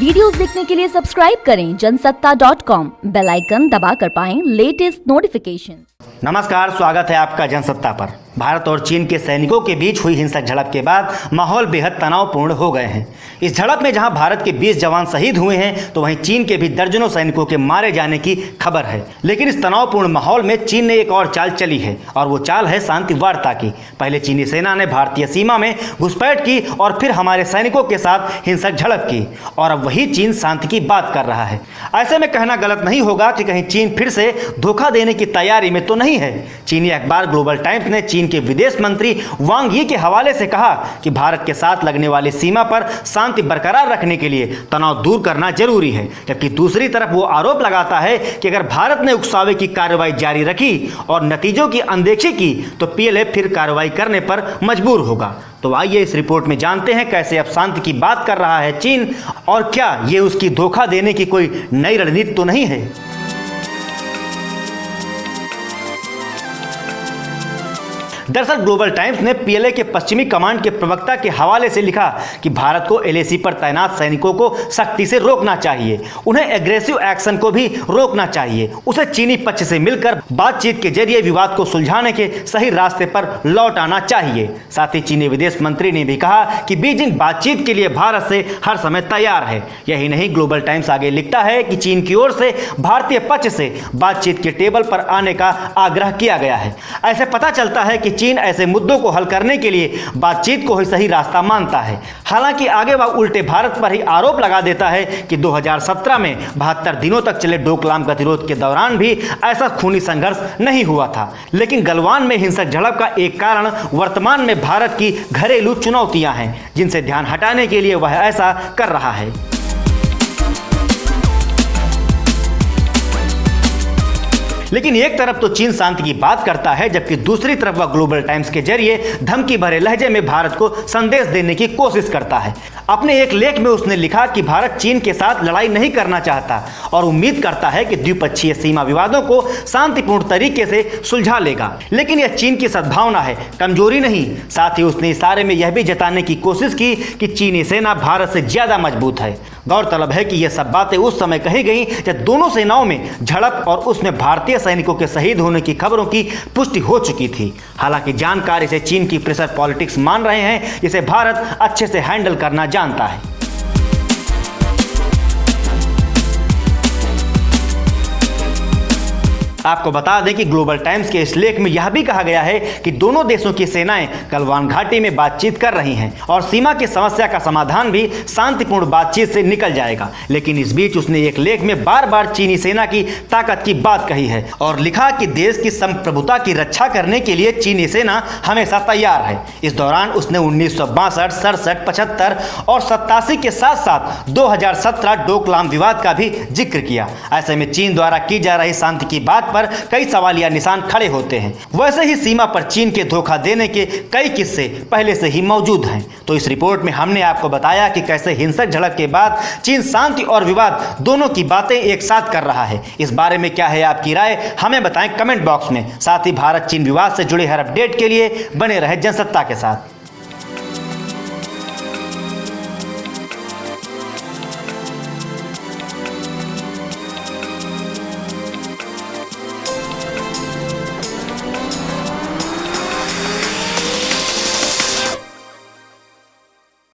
Videos देखने के लिए सब्सक्राइब करें जनसत्ता.com, बेल आइकन दबाकर पाएं लेटेस्ट नोटिफिकेशन। नमस्कार, स्वागत है आपका जनसत्ता पर। भारत और चीन के सैनिकों के बीच हुई हिंसक झड़प के बाद माहौल बेहद तनावपूर्ण हो गए हैं। इस झड़प में जहां भारत के 20 जवान शहीद हुए हैं, तो वहीं चीन के भी दर्जनों सैनिकों के मारे जाने की खबर है। लेकिन इस तनावपूर्ण माहौल में चीन ने एक और चाल चली है, और वो चाल है शांति वार्ता की। पहले चीनी सेना ने भारतीय सीमा में घुसपैठ की और फिर हमारे सैनिकों के साथ हिंसक झड़प की, और अब वही चीन शांति की बात कर रहा है। ऐसे में कहना गलत नहीं होगा कि कहीं चीन फिर से धोखा देने की तैयारी में तो नहीं है। चीनी अखबार ग्लोबल टाइम्स ने चीन के विदेश मंत्री वांग यी के हवाले से कहा कि भारत के साथ लगने वाली सीमा पर शांति बरकरार रखने के लिए तनाव दूर करना जरूरी है, जबकि दूसरी तरफ वो आरोप लगाता है कि अगर भारत ने उकसावे की कार्रवाई जारी रखी और नतीजों की अनदेखी की तो पीएलए फिर कार्रवाई करने पर मजबूर होगा। तो आइए इस रिपोर्ट में जानते हैं कैसे अब शांति की बात कर रहा है चीन, और क्या ये उसकी धोखा देने की कोई नई रणनीति तो नहीं है। दरअसल ग्लोबल टाइम्स ने पीएलए के पश्चिमी कमांड के प्रवक्ता के हवाले से लिखा कि भारत को एलएसी पर तैनात सैनिकों को सख्ती से रोकना चाहिए, उन्हें एग्रेसिव एक्शन को भी रोकना चाहिए, उसे चीनी पक्ष से मिलकर बातचीत के जरिए विवाद को सुलझाने के सही रास्ते पर लौट आना चाहिए। साथ ही चीनी विदेश मंत्री ने भी कहा कि बीजिंग बातचीत के लिए भारत से हर समय तैयार है। यही नहीं, ग्लोबल टाइम्स आगे लिखता है कि चीन की ओर से भारतीय पक्ष से बातचीत के टेबल पर आने का आग्रह किया गया है। ऐसे पता चलता है कि चीन ऐसे मुद्दों को हल करने के लिए बातचीत को ही सही रास्ता मानता है। हालांकि आगे वह उल्टे भारत पर ही आरोप लगा देता है कि 2017 में 72 दिनों तक चले डोकलाम गतिरोध के दौरान भी ऐसा खूनी संघर्ष नहीं हुआ था। लेकिन गलवान में हिंसक झड़प का एक कारण वर्तमान में भारत की घरेलू चुनौतियां हैं, जिनसे ध्यान हटाने के लिए वह ऐसा कर रहा है। लेकिन एक तरफ तो चीन शांति की बात करता है, जबकि दूसरी तरफ वह ग्लोबल टाइम्स के जरिए धमकी भरे लहजे में भारत को संदेश देने की कोशिश करता है। अपने एक लेख में उसने लिखा कि भारत चीन के साथ लड़ाई नहीं करना चाहता और उम्मीद करता है कि द्विपक्षीय सीमा विवादों को शांतिपूर्ण तरीके से सुलझा लेगा। लेकिन यह चीन की सद्भावना है, कमजोरी नहीं। साथ ही उसने इशारे में यह भी जताने की कोशिश की कि चीनी सेना भारत से ज्यादा मजबूत है। गौरतलब है कि यह सब बातें उस समय कही गई जब दोनों सेनाओं में झड़प और उसमें भारतीय सैनिकों के शहीद होने की खबरों की पुष्टि हो चुकी थी। हालांकि जानकार इसे चीन की प्रेशर पॉलिटिक्स मान रहे हैं, जिसे भारत अच्छे से हैंडल करना जानता है। आपको बता दें कि ग्लोबल टाइम्स के इस लेख में यह भी कहा गया है कि दोनों देशों की सेनाएं गलवान घाटी में बातचीत कर रही हैं और सीमा की समस्या का समाधान भी शांतिपूर्ण बातचीत से निकल जाएगा। लेकिन इस बीच उसने एक लेख में बार बार चीनी सेना की ताकत की बात कही है और लिखा कि देश की संप्रभुता की रक्षा करने के लिए चीनी सेना हमेशा तैयार है। इस दौरान उसने 1962, 67, 75 और 87 के साथ साथ 2017 डोकलाम विवाद का भी जिक्र किया। ऐसे में चीन द्वारा की जा रही शांति की बात पर कई सवालिया निशान खड़े होते हैं। वैसे ही सीमा पर चीन के धोखा देने के कई किस्से पहले से ही मौजूद हैं। तो इस रिपोर्ट में हमने आपको बताया कि कैसे हिंसक झड़प के बाद चीन शांति और विवाद दोनों की बातें एक साथ कर रहा है। इस बारे में क्या है आपकी राय, हमें बताएं कमेंट बॉक्स में। साथ ही भारत चीन विवाद से जुड़े हर अपडेट के लिए बने रहे जनसत्ता के साथ।